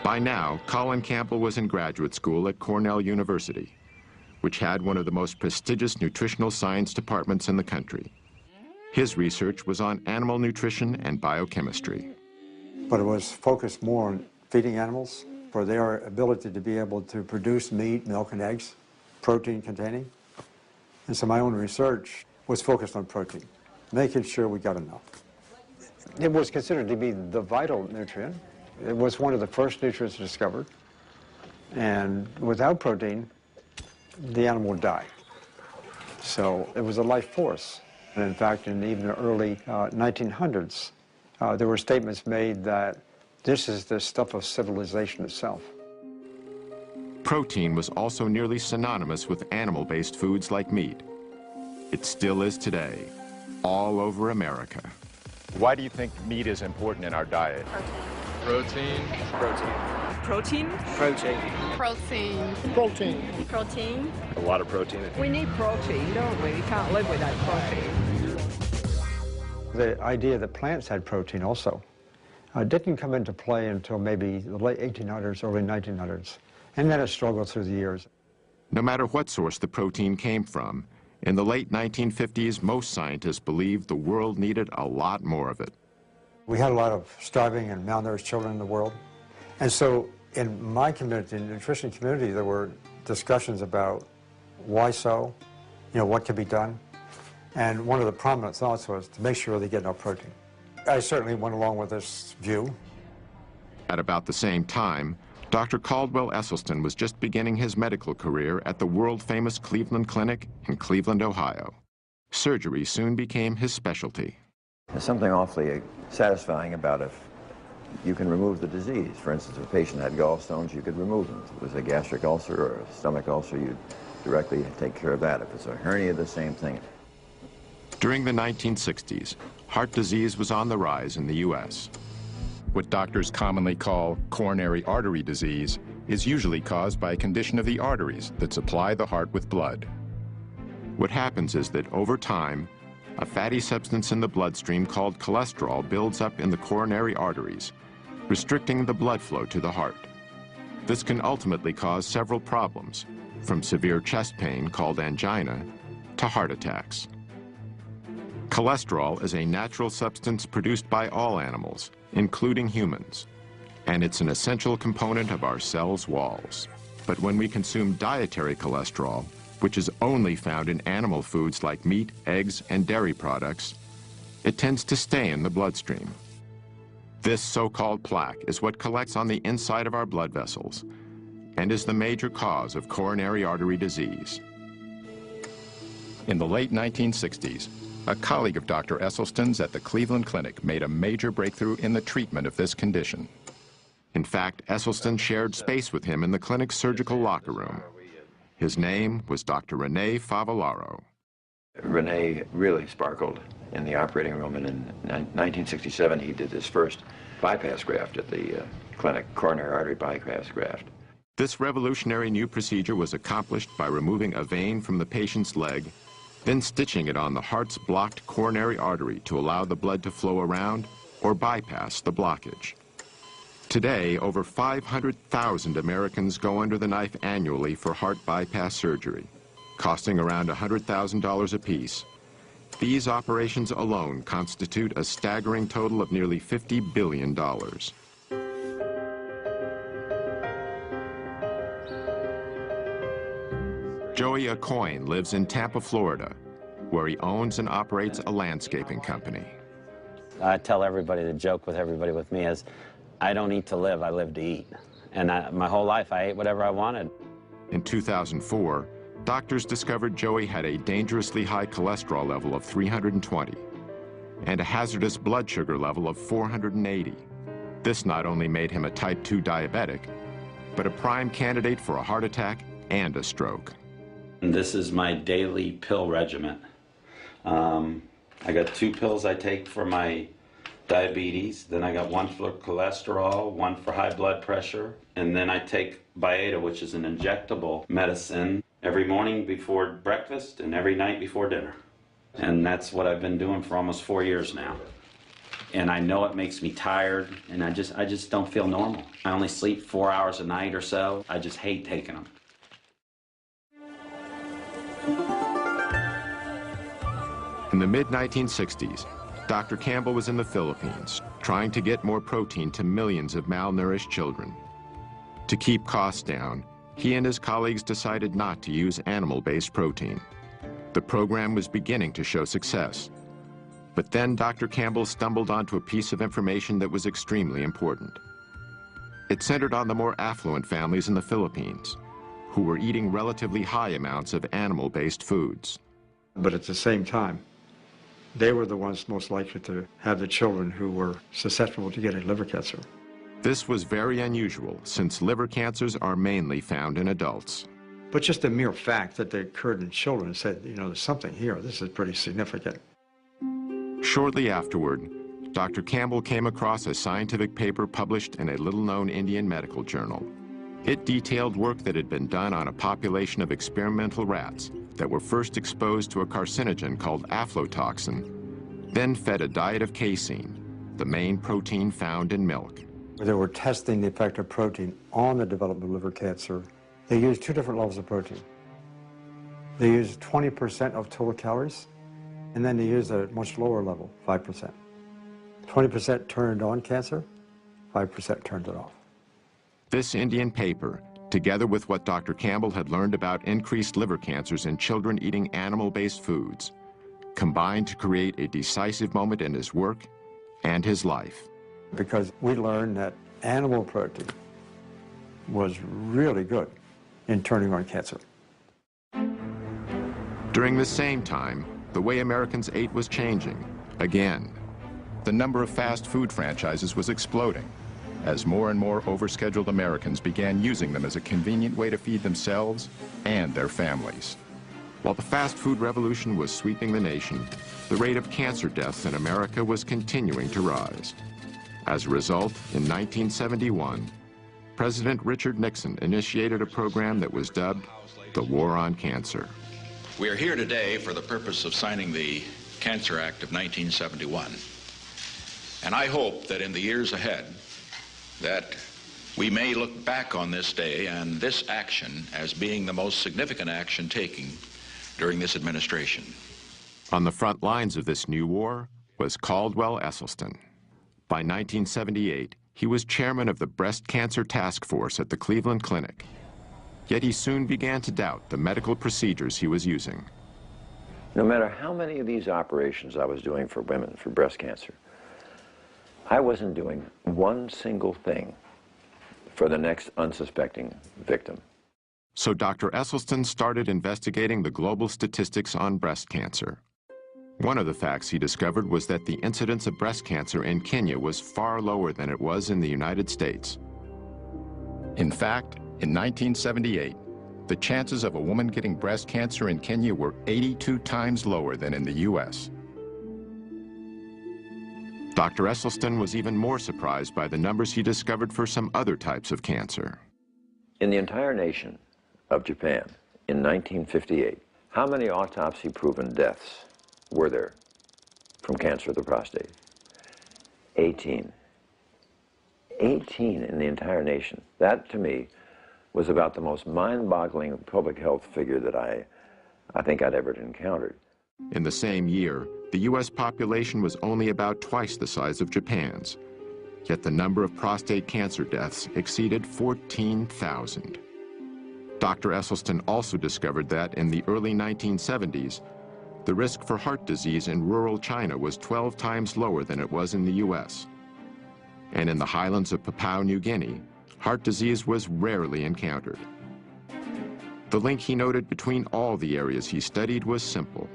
By now, Colin Campbell was in graduate school at Cornell University, which had one of the most prestigious nutritional science departments in the country. His research was on animal nutrition and biochemistry. But it was focused more on feeding animals for their ability to be able to produce meat, milk, and eggs, protein containing. And so my own research was focused on protein, making sure we got enough. It was considered to be the vital nutrient. It was one of the first nutrients discovered. And without protein, the animal would die. So it was a life force. And in fact, in even the early 1900s, there were statements made that this is the stuff of civilization itself. Protein was also nearly synonymous with animal-based foods like meat. It still is today, all over America. Why do you think meat is important in our diet? Protein. Protein. Protein. Protein. Protein. Protein. Protein. A lot of protein. We need protein, don't we? We can't live without protein. The idea that plants had protein also didn't come into play until maybe the late 1800s, early 1900s, and then it struggled through the years. No matter what source the protein came from, in the late 1950s, most scientists believed the world needed a lot more of it. We had a lot of starving and malnourished children in the world. And so in my community, in the nutrition community, there were discussions about why so, what could be done. And one of the prominent thoughts was to make sure they get enough protein. I certainly went along with this view. At about the same time, Dr. Caldwell Esselstyn was just beginning his medical career at the world-famous Cleveland Clinic in Cleveland, Ohio. Surgery soon became his specialty. There's something awfully satisfying about if you can remove the disease. For instance, if a patient had gallstones, you could remove them. If it was a gastric ulcer or a stomach ulcer, you'd directly take care of that. If it's a hernia, the same thing. During the 1960s, heart disease was on the rise in the U.S. What doctors commonly call coronary artery disease is usually caused by a condition of the arteries that supply the heart with blood. What happens is that over time, a fatty substance in the bloodstream called cholesterol builds up in the coronary arteries, restricting the blood flow to the heart. This can ultimately cause several problems, from severe chest pain called angina to heart attacks. Cholesterol is a natural substance produced by all animals, including humans, and it's an essential component of our cells' walls. But when we consume dietary cholesterol, which is only found in animal foods like meat, eggs, and dairy products, it tends to stay in the bloodstream. This so-called plaque is what collects on the inside of our blood vessels and is the major cause of coronary artery disease. In the late 1960s, a colleague of Dr. Esselstyn's at the Cleveland Clinic made a major breakthrough in the treatment of this condition. In fact, Esselstyn shared space with him in the clinic's surgical locker room. His name was Dr. Rene Favallaro. Rene really sparkled in the operating room, and in 1967 he did his first bypass graft at the clinic, coronary artery bypass graft. This revolutionary new procedure was accomplished by removing a vein from the patient's leg, then stitching it on the heart's blocked coronary artery to allow the blood to flow around or bypass the blockage. Today, over 500,000 Americans go under the knife annually for heart bypass surgery, costing around $100,000 apiece. These operations alone constitute a staggering total of nearly $50 billion. Joey Acoyne lives in Tampa, Florida, where he owns and operates a landscaping company. I tell everybody, the joke with everybody with me is, I don't eat to live, I live to eat. And my whole life, I ate whatever I wanted. In 2004, doctors discovered Joey had a dangerously high cholesterol level of 320 and a hazardous blood sugar level of 480. This not only made him a type 2 diabetic, but a prime candidate for a heart attack and a stroke. And this is my daily pill regimen. I got 2 pills I take for my diabetes, then I got 1 for cholesterol, 1 for high blood pressure, and then I take Byetta, which is an injectable medicine, every morning before breakfast and every night before dinner. And that's what I've been doing for almost 4 years now. and I know it makes me tired, and I just don't feel normal. I only sleep 4 hours a night or so. I just hate taking them. In the mid-1960s, Dr. Campbell was in the Philippines, trying to get more protein to millions of malnourished children. To keep costs down, he and his colleagues decided not to use animal-based protein. The program was beginning to show success. But then Dr. Campbell stumbled onto a piece of information that was extremely important. It centered on the more affluent families in the Philippines, who were eating relatively high amounts of animal-based foods. But at the same time, they were the ones most likely to have the children who were susceptible to getting liver cancer. This was very unusual, since liver cancers are mainly found in adults. But just the mere fact that they occurred in children said, you know, there's something here. This is pretty significant. Shortly afterward, Dr. Campbell came across a scientific paper published in a little-known Indian medical journal. It detailed work that had been done on a population of experimental rats that were first exposed to a carcinogen called aflatoxin, then fed a diet of casein, the main protein found in milk. They were testing the effect of protein on the development of liver cancer. They used two different levels of protein. They used 20% of total calories, and then they used a much lower level, 5%. 20% turned on cancer, 5% turned it off. This Indian paper, together with what Dr. Campbell had learned about increased liver cancers in children eating animal-based foods, combined to create a decisive moment in his work and his life. Because we learned that animal protein was really good in turning on cancer. During the same time, the way Americans ate was changing, again. The number of fast food franchises was exploding, as more and more overscheduled Americans began using them as a convenient way to feed themselves and their families. While the fast food revolution was sweeping the nation, the rate of cancer deaths in America was continuing to rise. As a result, in 1971, President Richard Nixon initiated a program that was dubbed the War on Cancer. We are here today for the purpose of signing the Cancer Act of 1971. And I hope that in the years ahead, that we may look back on this day and this action as being the most significant action taken during this administration. On the front lines of this new war was Caldwell Esselstyn. By 1978, he was chairman of the Breast Cancer Task Force at the Cleveland Clinic. Yet he soon began to doubt the medical procedures he was using. No matter how many of these operations I was doing for women for breast cancer, I wasn't doing one single thing for the next unsuspecting victim. So Dr. Esselstyn started investigating the global statistics on breast cancer. One of the facts he discovered was that the incidence of breast cancer in Kenya was far lower than it was in the United States. In fact, in 1978, the chances of a woman getting breast cancer in Kenya were 82 times lower than in the U.S. Dr. Esselstyn was even more surprised by the numbers he discovered for some other types of cancer. In the entire nation of Japan, in 1958, how many autopsy-proven deaths were there from cancer of the prostate? 18. 18 in the entire nation. That, to me, was about the most mind-boggling public health figure that I think I'd ever encountered. In the same year, the U.S. population was only about twice the size of Japan's, yet the number of prostate cancer deaths exceeded 14,000. Dr. Esselstyn also discovered that in the early 1970s, the risk for heart disease in rural China was 12 times lower than it was in the U.S. And in the highlands of Papua New Guinea, heart disease was rarely encountered. The link he noted between all the areas he studied was simple.